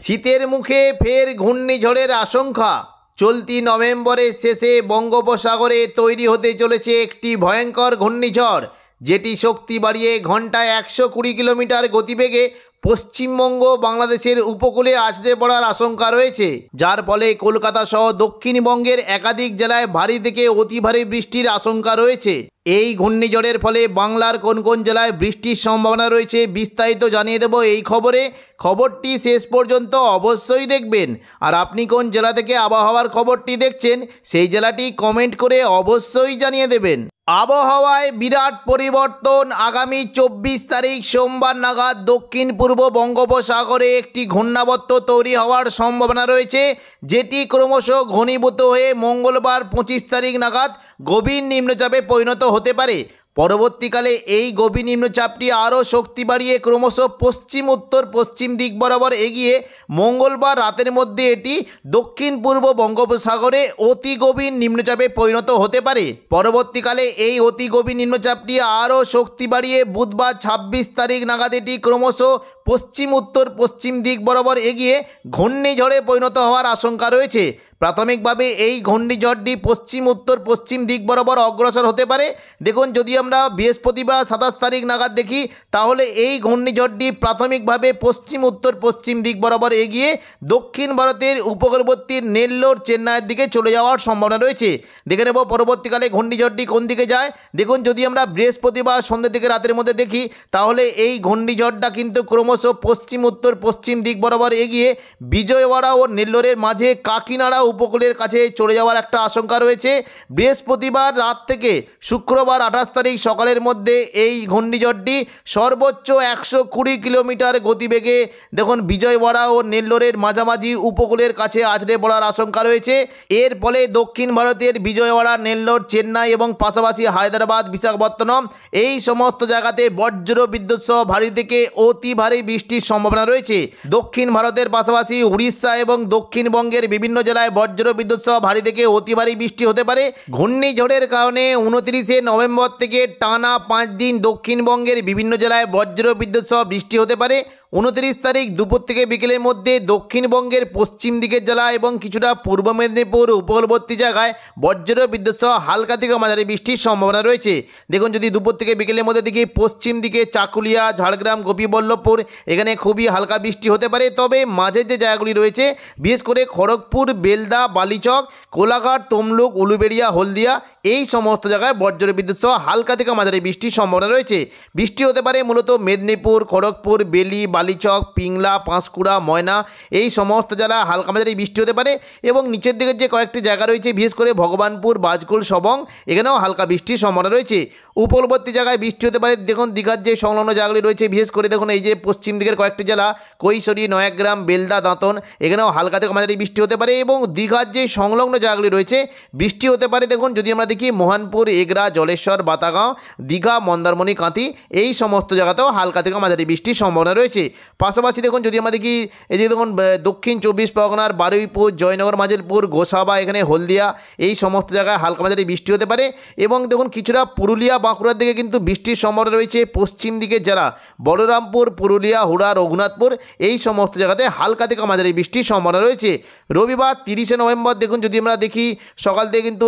শীতের মুখে ফের ঘূর্ণিঝড়ের আশঙ্কা। চলতি নভেম্বরের শেষে বঙ্গোপসাগরে তৈরি হতে চলেছে একটি ভয়ঙ্কর ঘূর্ণিঝড়, যেটি শক্তি বাড়িয়ে ঘন্টায় 120 কিলোমিটার গতিবেগে পশ্চিমবঙ্গ বাংলাদেশের উপকূলে আছড়ে পড়ার আশঙ্কা রয়েছে, যার ফলে কলকাতা সহ দক্ষিণবঙ্গের একাধিক জেলায় ভারী থেকে অতি ভারী বৃষ্টির আশঙ্কা রয়েছে। এই ঘূর্ণিঝড়ের ফলে বাংলার কোন কোন জেলায় বৃষ্টির সম্ভাবনা রয়েছে বিস্তারিত জানিয়ে দেব এই খবরে। খবরটি শেষ পর্যন্ত অবশ্যই দেখবেন। আর আপনি কোন জেলা থেকে আবহাওয়ার খবরটি দেখছেন সেই জেলাটি কমেন্ট করে অবশ্যই জানিয়ে দেবেন। আবহাওয়ায় বিরাট পরিবর্তন। আগামী 24 তারিখ সোমবার নাগাদ দক্ষিণ পূর্ব বঙ্গোপসাগরে একটি ঘূর্ণাবর্ত তৈরি হওয়ার সম্ভাবনা রয়েছে, যেটি ক্রমশ ঘনীভূত হয়ে মঙ্গলবার 25 তারিখ নাগাদ গভীর নিম্নচাপে পরিণত হতে পারে। পরবর্তীকালে এই গভীর নিম্নচাপটি আরও শক্তি বাড়িয়ে ক্রমশ পশ্চিম উত্তর পশ্চিম দিক বরাবর এগিয়ে মঙ্গলবার রাতের মধ্যে এটি দক্ষিণ পূর্ব বঙ্গোপসাগরে অতি গভীর নিম্নচাপে পরিণত হতে পারে। পরবর্তীকালে এই অতি গভীর নিম্নচাপটি আরও শক্তি বাড়িয়ে বুধবার 26 তারিখ নাগাদ এটি ক্রমশ পশ্চিম উত্তর পশ্চিম দিক বরাবর এগিয়ে ঘূর্ণিঝড়ে পরিণত হওয়ার আশঙ্কা রয়েছে। প্রাথমিকভাবে এই ঘূর্ণিঝড়টি পশ্চিম উত্তর পশ্চিম দিক বরাবর অগ্রসর হতে পারে। দেখুন, যদি আমরা বৃহস্পতিবার 27 তারিখ নাগাদ দেখি, তাহলে এই ঘূর্ণিঝড়টি প্রাথমিকভাবে পশ্চিম উত্তর পশ্চিম দিক বরাবর এগিয়ে দক্ষিণ ভারতের উপকূলবর্তী নেল্লোর চেন্নাইয়ের দিকে চলে যাওয়ার সম্ভাবনা রয়েছে। দেখে নেব পরবর্তীকালে ঘূর্ণিঝড়টি কোন দিকে যায়। দেখুন, যদি আমরা বৃহস্পতিবার সন্ধ্যে থেকে রাতের মধ্যে দেখি, তাহলে এই ঘূর্ণিঝড়টা কিন্তু ক্রমশ পশ্চিম উত্তর পশ্চিম দিক বরাবর এগিয়ে বিজয়ওয়াড়া ও নেল্লোরের মাঝে কাকিনাড়া উপকূলের কাছে চলে যাওয়ার একটা আশঙ্কা রয়েছে। বৃহস্পতিবার রাত থেকে শুক্রবার 28 তারিখ সকালের মধ্যে এই ঘূর্ণিঝড়টি সর্বোচ্চ 120 কিলোমিটার গতিবেগে দেখুন বিজয়ওয়াড়া ও নেল্লোরের মাঝামাঝি উপকূলের কাছে আছড়ে পড়ার আশঙ্কা রয়েছে। এর ফলে দক্ষিণ ভারতের বিজয়ওয়াড়া, নেল্লোর, চেন্নাই এবং পাশাপাশি হায়দ্রাবাদ, বিশাখাপত্তনম এই সমস্ত জায়গাতে বজ্র বিদ্যুৎ সহ ভারী থেকে অতি ভারী বৃষ্টির সম্ভাবনা রয়েছে। দক্ষিণ ভারতের পাশাপাশি উড়িষ্যা এবং দক্ষিণবঙ্গের বিভিন্ন জেলায় বজ্র বিদ্যুৎ সহ ভারী থেকে অতি ভারী বৃষ্টি হতে পারে। ঘূর্ণিঝড়ের কারণে 29 নভেম্বর থেকে টানা 5 দিন দক্ষিণবঙ্গের বিভিন্ন জেলায় বজ্র বিদ্যুৎ সহ বৃষ্টি হতে পারে। 29 তারিখ দুপুর থেকে বিকেলের মধ্যে দক্ষিণবঙ্গের পশ্চিম দিকের জেলা এবং কিছুটা পূর্ব মেদিনীপুর উপকূলবর্তী জায়গায় বজ্র বিদ্যুৎ সহ হালকা থেকে মাঝারি বৃষ্টির সম্ভাবনা রয়েছে। দেখুন, যদি দুপুর থেকে বিকেলের মধ্যে দেখি, পশ্চিম দিকে চাকুলিয়া, ঝাড়গ্রাম, গোপীবল্লভপুর এখানে খুবই হালকা বৃষ্টি হতে পারে। তবে মাঝের যে জায়গাগুলি রয়েছে, বিশেষ করে খড়গপুর, বেলদা, বালিচক, কোলাঘাট, তমলুক, উলুবেড়িয়া, হলদিয়া এই সমস্ত জায়গায় বজ্র বিদ্যুৎ সহ হালকা থেকে মাঝারি বৃষ্টির সম্ভাবনা রয়েছে। বৃষ্টি হতে পারে মূলত মেদিনীপুর, খড়গপুর, বেলি, বালিচক, পিংলা, পাঁশকুড়া, ময়না এই সমস্ত জেলায় হালকা মাঝারি বৃষ্টি হতে পারে। এবং নিচের দিকের যে কয়েকটি জায়গা রয়েছে, বিশেষ করে ভগবানপুর, বাজকুল, সবং এখানেও হালকা বৃষ্টির সম্ভাবনা রয়েছে। উপকূলবর্তী জায়গায় বৃষ্টি হতে পারে। দেখুন, দীঘার যে সংলগ্ন জায়গাগুলি রয়েছে, বিশেষ করে দেখুন এই যে পশ্চিম দিকের কয়েকটি জেলা কৈশোরী, নয়াগ্রাম, বেলদা, দাঁতন এখানেও হালকা থেকে মাঝারি বৃষ্টি হতে পারে। এবং দীঘার যে সংলগ্ন জায়গাগুলি রয়েছে বৃষ্টি হতে পারে। দেখুন, যদি আমরা দেখি মোহনপুর, এগরা, জলেশ্বর, বাতাগাঁও, দীঘা, মন্দারমণি, কাঁথি এই সমস্ত জায়গাতেও হালকা থেকে মাঝারি বৃষ্টির সম্ভাবনা রয়েছে। পাশাপাশি দেখুন, যদি আমরা দেখি এই যে দেখুন দক্ষিণ 24 পরগনার বারুইপুর, জয়নগর, মাজিলপুর, গোসাবা এখানে হলদিয়া এই সমস্ত জায়গায় হালকা মাঝারি বৃষ্টি হতে পারে। এবং দেখুন কিছুটা পুরুলিয়া, বাঁকুড়ার দিকে কিন্তু বৃষ্টির সম্ভাবনা রয়েছে। পশ্চিম দিকের যারা বলরামপুর, পুরুলিয়া, হুড়া, রঘুনাথপুর এই সমস্ত জায়গাতে হালকা থেকে মাঝারি বৃষ্টির সম্ভাবনা রয়েছে। রবিবার 30 নভেম্বর দেখুন, যদি আমরা দেখি সকাল থেকে কিন্তু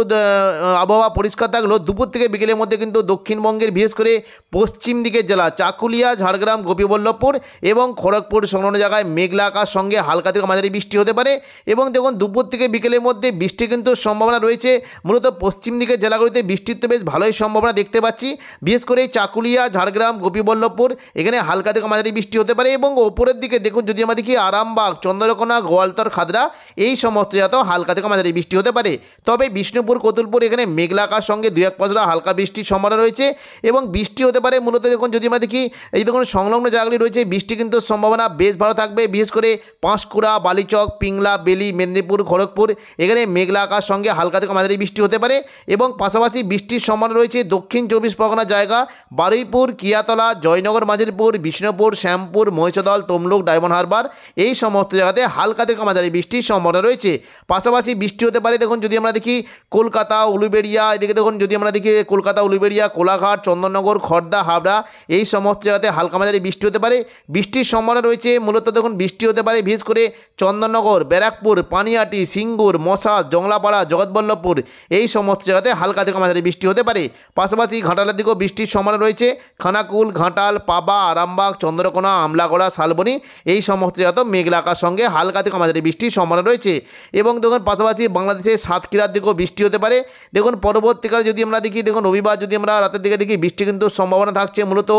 আবহাওয়া পরিষ্কার থাকলো। দুপুর থেকে বিকেলের মধ্যে কিন্তু দক্ষিণবঙ্গের বিশেষ করে পশ্চিম দিকের জেলা চাকুলিয়া, ঝাড়গ্রাম, গোপীবল্লভপুর এবং খড়গপুর সংলগ্ন জায়গায় মেঘলা আকাশ সঙ্গে হালকা থেকে মাঝারি বৃষ্টি হতে পারে। এবং দেখুন দুপুর থেকে বিকেলের মধ্যে বৃষ্টি কিন্তু সম্ভাবনা রয়েছে। মূলত পশ্চিম দিকের জেলাগুলিতে বৃষ্টির তো বেশ ভালোই সম্ভাবনা দেখতে পাচ্ছি। বিশেষ করে চাকুলিয়া, ঝাড়গ্রাম, গোপীবল্লভপুর এখানে হালকা থেকে মাঝারি বৃষ্টি হতে পারে। এবং ওপরের দিকে দেখুন, যদি আমরা দেখি আরামবাগ, চন্দ্রকোনা, গোয়ালতর, খাদরা এই সমস্ত জায়গাতেও হালকা থেকে মাঝারি বৃষ্টি হতে পারে। তবে বিষ্ণুপুর, কতুলপুর এখানে মেঘলা আকাশ সঙ্গে 2-1 পশলা হালকা বৃষ্টির সম্ভাবনা রয়েছে। এবং বৃষ্টি হতে পারে মূলত দেখুন, যদি আমরা দেখি এই দেখুন সংলগ্ন জায়গাগুলি রয়েছে, বৃষ্টি কিন্তু সম্ভাবনা বেশ ভালো থাকবে। বিশেষ করে পাঁশকুড়া, বালিচক, পিংলা, বেলি, মেদিনীপুর, খড়গপুর এখানে মেঘলা আকাশ সঙ্গে হালকা থেকে মাঝারি বৃষ্টি হতে পারে। এবং পাশাপাশি বৃষ্টির সম্ভাবনা রয়েছে দক্ষিণ 24 পরগনা জায়গা বারুইপুর, কিয়াতলা, জয়নগর, মাজিলপুর, বিষ্ণুপুর, শ্যামপুর, মহিষাদল, তমলুক, ডায়মন্ড হারবার এই সমস্ত জায়গাতে হালকা থেকে মাঝারি বৃষ্টির সম্ভাবনা রয়েছে। পাশাপাশি বৃষ্টি হতে পারে দেখুন, যদি আমরা দেখি কলকাতা, উলুবেড়িয়া উলুবেড়িয়া, এদিকে দেখুন যদি আমরা দেখি কলকাতা উলুবেড়িয়া, কোলাঘাট, চন্দননগর, খড়দা, হাবড়া এই সমস্ত জায়গাতে হালকা মাঝারি বৃষ্টি হতে পারে। বৃষ্টির সম্ভাবনা রয়েছে, মূলত দেখুন বৃষ্টি হতে পারে বিশেষ করে চন্দননগর, ব্যারাকপুর, পানিহাটি, সিঙ্গুর, মশা, জংলাপাড়া, জগৎবল্লভপুর এই সমস্ত জায়গাতে হালকা থেকে মাঝারি বৃষ্টি হতে পারে। পাশাপাশি ঘাটালের দিকেও বৃষ্টির সম্ভাবনা রয়েছে, খানাকুল, ঘাটাল, পাবা, আরামবাগ, চন্দ্রকোনা, আমলাগড়া, শালবনী এই সমস্ত জায়গাতেও মেঘলা আকাশ সঙ্গে হালকা থেকে মাঝারি বৃষ্টির সম্ভাবনা রয়েছে। এবং দেখুন পাশাপাশি বাংলাদেশের সাতক্ষীরার দিকেও বৃষ্টি হতে পারে। দেখুন পরবর্তীকালে যদি আমরা দেখি, দেখুন রবিবার যদি আমরা রাতের দিকে দেখি বৃষ্টি কিন্তু সম্ভাবনা থাকছে, মূলত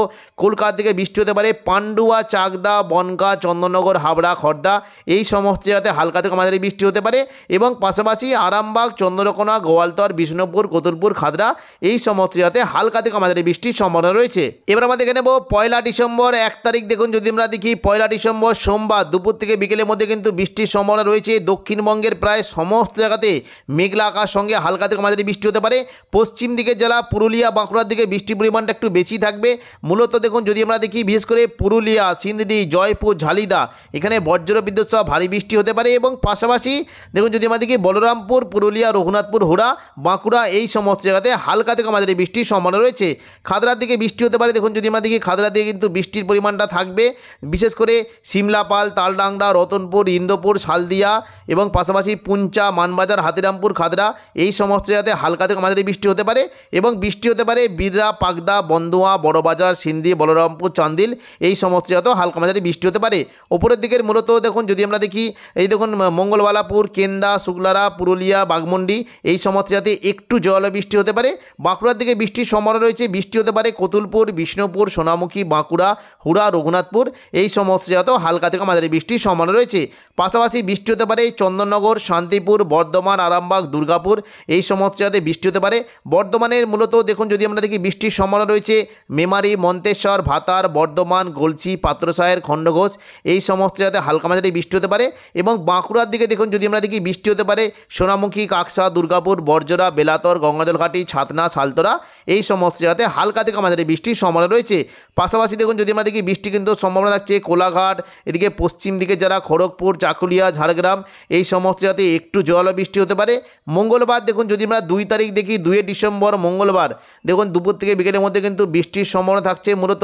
কলকাতার দিকে বৃষ্টি হতে পারে, পান্ডুয়া, চাকদা, বনগাঁ, চন্দননগর, হাবড়া, খড়দা এই সমস্ত জায়গাতে হালকা থেকে মাঝারি বৃষ্টি হতে পারে। এবং পাশাপাশি আরামবাগ, চন্দ্রকোনা, গোয়ালতর, বিষ্ণুপুর, কতুলপুর, খাদড়া এই সমস্ত জায়গাতে হালকা থেকে মাঝারি বৃষ্টির সম্ভাবনা রয়েছে। এবার আমরা দেখে নেব 1 ডিসেম্বর 1 তারিখ। দেখুন যদি আমরা দেখি 1 ডিসেম্বর সোমবার দুপুর থেকে বিকেলের মধ্যে কিন্তু বৃষ্টির সম্ভাবনা রয়েছে। দক্ষিণবঙ্গের প্রায় সমস্ত জায়গাতে মেঘলা আকাশ সঙ্গে হালকা থেকে মাঝারি বৃষ্টি হতে পারে। পশ্চিম দিকের জেলা পুরুলিয়া, বাঁকুড়ার দিকে বৃষ্টির পরিমাণটা একটু বেশি থাকবে। মূলত দেখুন যদি আমরা দেখি বিশেষ করে পুরুলিয়া, সিন্দি, জয়পুর, ঝালিদা এখানে বজ্র বিদ্যুৎ সহ ভারী বৃষ্টি হতে পারে। এবং পাশাপাশি দেখুন যদি আমরা দেখি বলরামপুর, পুরুলিয়া, রঘুনাথপুর, হুড়া, বাঁকুড়া এই সমস্ত জায়গাতে হালকা থেকে মাঝারি বৃষ্টির সম্ভাবনা রয়েছে। খাদড়ার দিকে বৃষ্টি হতে পারে। দেখুন যদি আমরা দেখি খাদড়ার দিকে কিন্তু বৃষ্টির পরিমাণটা থাকবে, বিশেষ করে সিমলাপাল, তালডাংরা, রতনপুর, ইন্দোপুর, শালদিয়া এবং পাশাপাশি পুঞ্চা, মানবাজার, হাতিরামপুর, খাদড়া এই সমস্ত জায়গাতে হালকা থেকে মাঝারি বৃষ্টি হতে পারে। এবং বৃষ্টি হতে পারে বিররা, পাগদা, বন্দুয়া, বড়বাজার, সিন্ধি, বলরামপুর, চান্দিল এই সমস্ত জায়গাতেও হালকা মাঝারি বৃষ্টি হতে পারে। ওপরের দিকের মূলত দেখুন যদি আমরা দেখি এই দেখুন মঙ্গলবালাপুর, কেন্দা, শুক্লারা, পুরুলিয়া, বাঘমুন্ডি এই সমস্ত জায়গাতে একটু জল বৃষ্টি হতে পারে। বাঁকুড়ার দিকে বৃষ্টির সম্ভাবনা রয়েছে, বৃষ্টি হতে পারে কতুলপুর, বিষ্ণুপুর, সোনামুখী, বাঁকুড়া, হুড়া, রঘুনাথপুর এই সমস্ত জায়গাতেও হালকা থেকে মাঝারি বৃষ্টির সম্ভাবনা রয়েছে। পাশাপাশি বৃষ্টি হতে পারে চন্দননগর, শান্তিপুর, বর্ধমান, আরামবাগ, দুর্গাপুর এই সমস্ত জায়গাতে বৃষ্টি হতে পারে। বর্ধমানের মূলত দেখুন যদি আমরা দেখি বৃষ্টির সম্ভাবনা রয়েছে মেমারি, মন্তেশ্বর, ভাতার, বর্ধমান, গলসি, পাত্রসাহের, খণ্ডঘোষ এই সমস্ত জায়গাতে হালকা মাঝারি বৃষ্টি হতে পারে। এবং বাঁকুড়ার দিকে দেখুন যদি আমরা দেখি বৃষ্টি হতে পারে সোনামুখী, কাকসা, দুর্গাপুর, বর্জরা, বেলাতর, গঙ্গাজলঘাটি, ছাতনা, শালতরা এই সমস্ত জায়গাতে হালকা থেকে মাঝারি বৃষ্টির সম্ভাবনা রয়েছে। পাশাপাশি দেখুন যদি আমরা দেখি বৃষ্টি কিন্তু সম্ভাবনা থাকছে কোলাঘাট, এদিকে পশ্চিম দিকে যারা খড়গপুর, চাকুলিয়া, ঝাড়গ্রাম এই সমস্ত জায়গাতে একটু জল বৃষ্টি হতে পারে। মঙ্গলবার দেখুন যদি আমরা 2 তারিখ দেখি 2 ডিসেম্বর মঙ্গলবার দেখুন দুপুর থেকে বিকেলের মধ্যে কিন্তু বৃষ্টির সম্ভাবনা থাকছে। মূলত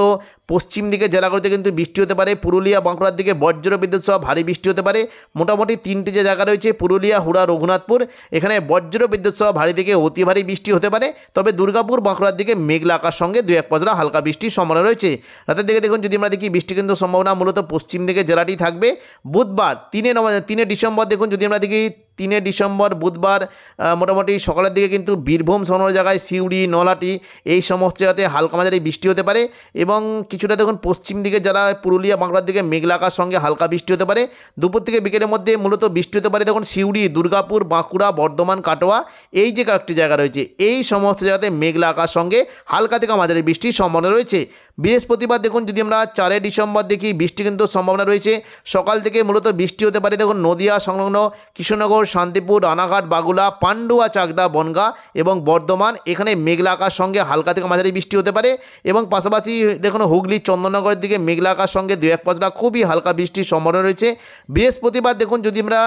পশ্চিম দিকে জেলাগুলিতে কিন্তু বৃষ্টি হতে পারে, পুরুলিয়া, বাঁকুড়ার দিকে বজ্র বিদ্যুৎ সহ ভারী বৃষ্টি হতে পারে। মোটামুটি 3টে যে জায়গা রয়েছে পুরুলিয়া, হুড়া, রঘুনাথপুর এখানে বজ্র বিদ্যুৎ সহ ভারী থেকে অতি ভারী বৃষ্টি হতে পারে। তবে দুর্গাপুর, বাঁকুড়ার দিকে মেঘলা আকাশ সঙ্গে 2-1 পশলা হালকা বৃষ্টির সম্ভাবনা রয়েছে। রাতের দিকে দেখুন যদি আমরা দেখি বৃষ্টি কিন্তু সম্ভাবনা মূলত পশ্চিম দিকে জেলাটি থাকবে। বুধবার 3 ডিসেম্বর দেখুন যদি আমরা দেখি 3 ডিসেম্বর বুধবার মোটামুটি সকালের দিকে কিন্তু বীরভূম শহর জায়গায় সিউড়ি, নলাটি এই সমস্ত জায়গাতে হালকা মাঝারি বৃষ্টি হতে পারে। এবং কিছুটা দেখুন পশ্চিম দিকে যারা পুরুলিয়া, বাঁকুড়ার দিকে মেঘলা আকাশ সঙ্গে হালকা বৃষ্টি হতে পারে। দুপুর থেকে বিকেলের মধ্যে মূলত বৃষ্টি হতে পারে দেখুন সিউড়ি, দুর্গাপুর, বাঁকুড়া, বর্ধমান, কাটোয়া এই যে কয়েকটি জায়গা রয়েছে এই সমস্ত জায়গাতে মেঘলা আকাশ সঙ্গে হালকা থেকে মাঝারি বৃষ্টির সম্ভাবনা রয়েছে। বৃহস্পতিবার দেখুন যদি আমরা 4 ডিসেম্বর দেখি বৃষ্টি কিন্তু সম্ভাবনা রয়েছে। সকাল থেকে মূলত বৃষ্টি হতে পারে দেখুন নদিয়া সংলগ্ন কৃষ্ণনগর, শান্তিপুর, রানাঘাট, বাগুলা, পান্ডুয়া, চাকদা, বনগাঁ এবং বর্ধমান এখানে মেঘলা আকাশ সঙ্গে হালকা থেকে মাঝারি বৃষ্টি হতে পারে। এবং পাশাপাশি দেখুন হুগলি, চন্দননগরের দিকে মেঘলা আকাশ সঙ্গে 2-1 পশলা খুবই হালকা বৃষ্টির সম্ভাবনা রয়েছে। বৃহস্পতিবার দেখুন যদি আমরা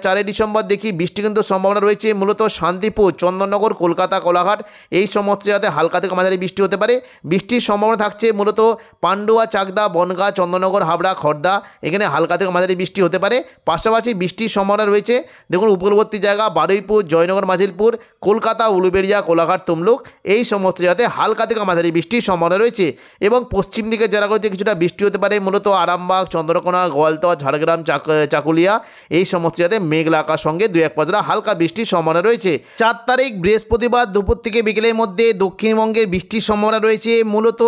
4 ডিসেম্বর দেখি বৃষ্টি কিন্তু সম্ভাবনা রয়েছে মূলত শান্তিপুর, চন্দননগর, কলকাতা, কোলাঘাট এই সমস্ত জায়গাতে হালকা থেকে মাঝারি বৃষ্টি হতে পারে। বৃষ্টির সম্ভাবনা থাকছে মূলত পান্ডুয়া, চাকদা, বনগাঁ, চন্দননগর, হাবড়া, খড়দা এখানে হালকা থেকে মাঝারি বৃষ্টি হতে পারে। পাশাপাশি বৃষ্টির সম্ভাবনা রয়েছে দেখুন উপকূলবর্তী জায়গা বারুইপুর, জয়নগর, মাজিলপুর, কলকাতা, উলুবেড়িয়া, কোলাঘাট, তমলুক এই সমস্ত জায়গাতে হালকা থেকে মাঝারি বৃষ্টির সম্ভাবনা রয়েছে। এবং পশ্চিম দিকের জেলাগুলিতে কিছুটা বৃষ্টি হতে পারে মূলত আরামবাগ, চন্দ্রকোনা, গোয়ালতর, ঝাড়গ্রাম, চাকুলিয়া এই সমস্ত মেঘলা আকাশ সঙ্গে 2-1 পশলা হালকা বৃষ্টির সম্ভাবনা রয়েছে। 4 তারিখ বৃহস্পতিবার দুপুর থেকে বিকেলের মধ্যে দক্ষিণবঙ্গের বৃষ্টির সম্ভাবনা রয়েছে। মূলত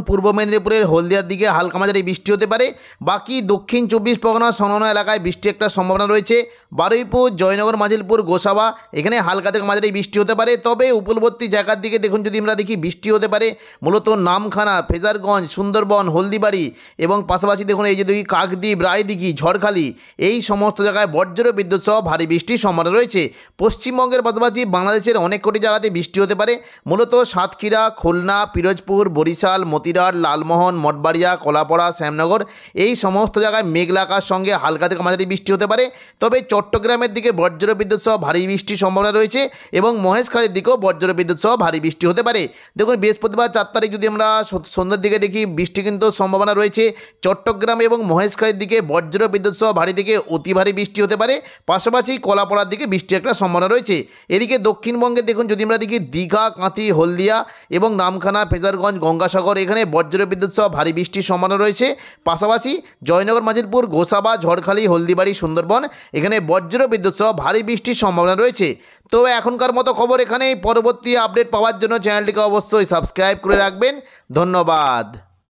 পূর্ব মেদিনীপুরের হলদিয়ার দিকে হালকা মাঝারি বৃষ্টি হতে পারে। বাকি দক্ষিণ 24 পরগনা সংলগ্ন এলাকায় বৃষ্টির একটা সম্ভাবনা রয়েছে। বারুইপুর, জয়নগর, মাজিলপুর, গোসাবা এখানে হালকা থেকে মাঝারি বৃষ্টি হতে পারে। তবে উপকূলবর্তী জায়গার দিকে দেখুন যদি আমরা দেখি বৃষ্টি হতে পারে মূলত নামখানা, ফেজারগঞ্জ, সুন্দরবন, হলদিবাড়ি এবং পাশাপাশি দেখুন এই যে দেখি কাকদ্বীপ, রায়দিঘি, ঝড়খালি এই সমস্ত জায়গায় জায়গায় বজ্র বিদ্যুৎ সহ ভারী বৃষ্টির সম্ভাবনা রয়েছে। পশ্চিমবঙ্গের পাশাপাশি বাংলাদেশের অনেক কোটি জায়গাতে বৃষ্টি হতে পারে। মূলত সাতক্ষীরা, খুলনা, পিরোজপুর, বরিশাল, মতিরাট, লালমোহন, মঠবাড়িয়া, কলাপাড়া, শ্যামনগর এই সমস্ত জায়গায় মেঘলা আকাশ সঙ্গে হালকা থেকে মাঝারি বৃষ্টি হতে পারে। তবে চট্টগ্রামের দিকে বজ্র বিদ্যুৎ সহ ভারী বৃষ্টির সম্ভাবনা রয়েছে এবং মহেশখালীর দিকেও বজ্র বিদ্যুৎ সহ ভারী বৃষ্টি হতে পারে। দেখুন, বৃহস্পতিবার 4 তারিখ যদি আমরা সন্ধ্যার দিকে দেখি, বৃষ্টি কিন্তু সম্ভাবনা রয়েছে চট্টগ্রাম এবং মহেশখালীর দিকে বজ্র বিদ্যুৎ সহ ভারী থেকে অতি ভারী বৃষ্টি হতে পারে। পাশাপাশি কলাপাড়ার দিকে বৃষ্টির একটা সম্ভাবনা রয়েছে। এদিকে দক্ষিণবঙ্গে দেখুন, যদি আমরা দেখি দীঘা, কাঁথি, হলদিয়া এবং নামখানা, ফেজারগঞ্জ, গঙ্গাসাগর এখানে বজ্র বিদ্যুৎ সহ ভারী বৃষ্টির সম্ভাবনা রয়েছে। পাশাপাশি জয়নগর, মাজিরপুর, গোসাবা, ঝড়খালি, হলদিবাড়ি, সুন্দরবন এখানে বজ্র বিদ্যুৎ সহ ভারী বৃষ্টির সম্ভাবনা রয়েছে। তো এখনকার মতো খবর এখানেই। পরবর্তী আপডেট পাওয়ার জন্য চ্যানেলটিকে অবশ্যই সাবস্ক্রাইব করে রাখবেন। ধন্যবাদ।